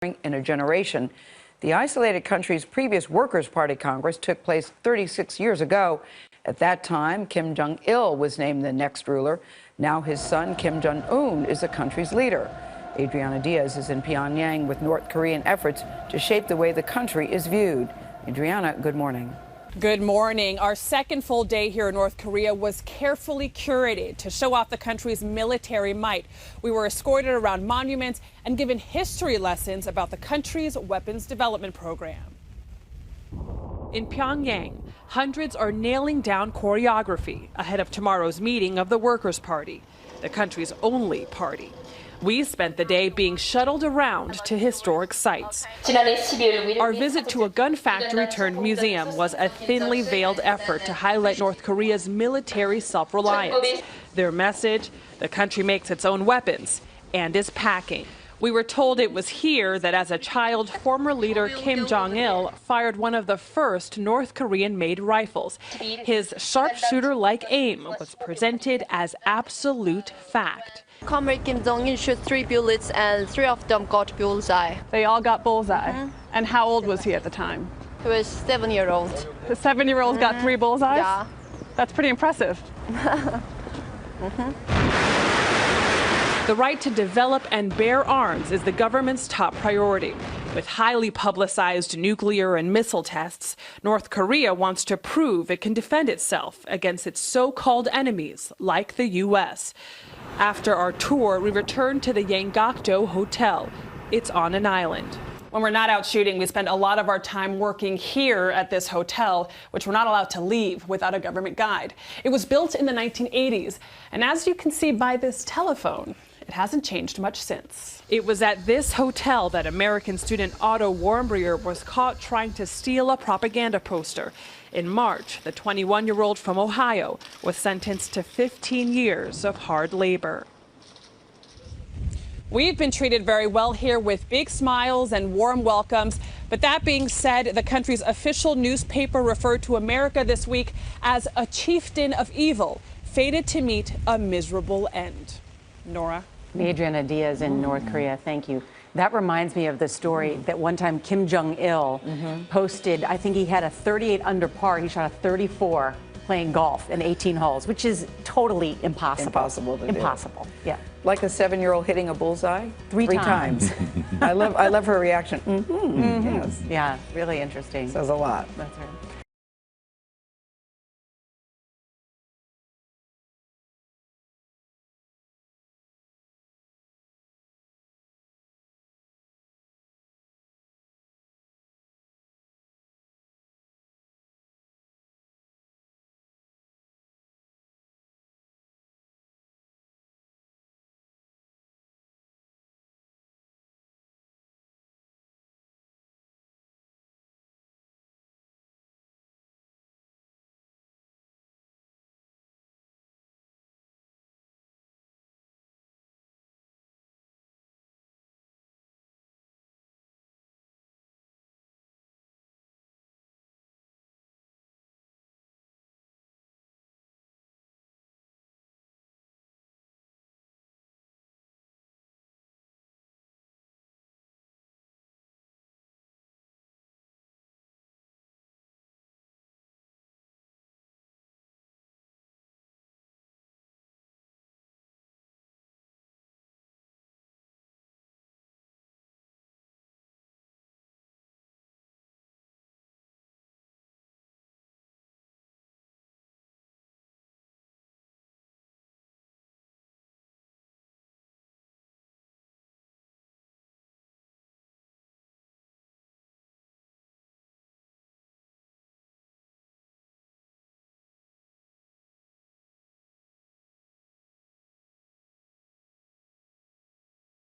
in a generation. The isolated country's previous Workers' Party Congress took place 36 years ago. At that time, Kim Jong-il was named the next ruler. Now his son, Kim Jong-un, is the country's leader. Adriana Diaz is in Pyongyang with North Korean efforts to shape the way the country is viewed. Adriana, good morning. Good morning. Our second full day here in North Korea was carefully curated to show off the country's military might. We were escorted around monuments and given history lessons about the country's weapons development program. In Pyongyang, hundreds are nailing down choreography ahead of tomorrow's meeting of the Workers' Party, the country's only party. We spent the day being shuttled around to historic sites. Our visit to a gun factory turned museum was a thinly veiled effort to highlight North Korea's military self-reliance. Their message, the country makes its own weapons and is packing. We were told it was here that as a child, former leader Kim Jong-il fired one of the first North Korean-made rifles. His sharpshooter-like aim was presented as absolute fact. Comrade Kim Jong-un shot 3 bullets and 3 of them got bullseye. They all got bullseye. And how old was he at the time? He was 7-year-old. The 7-year-old got 3 bullseyes? Yeah. That's pretty impressive. The right to develop and bear arms is the government's top priority. With highly publicized nuclear and missile tests, North Korea wants to prove it can defend itself against its so-called enemies, like the U.S. After our tour, we returned to the Yanggakdo Hotel. It's on an island. When we're not out shooting, we spend a lot of our time working here at this hotel, which we're not allowed to leave without a government guide. It was built in the 1980s, and as you can see by this telephone, it hasn't changed much since. It was at this hotel that American student Otto Warmbier was caught trying to steal a propaganda poster. In March, the 21-year-old from Ohio was sentenced to 15 years of hard labor. We've been treated very well here with big smiles and warm welcomes. But that being said, the country's official newspaper referred to America this week as a chieftain of evil, fated to meet a miserable end. Nora? Adriana Diaz in North Korea, thank you. That reminds me of the story that one time Kim Jong-il posted, I think he had a 38 under par, he shot a 34 playing golf in 18 holes, which is totally impossible. Impossible to do. Impossible, yeah. Like a 7-year-old hitting a bullseye? Three times. I love her reaction. Yes. Yeah, really interesting. Says a lot. That's right.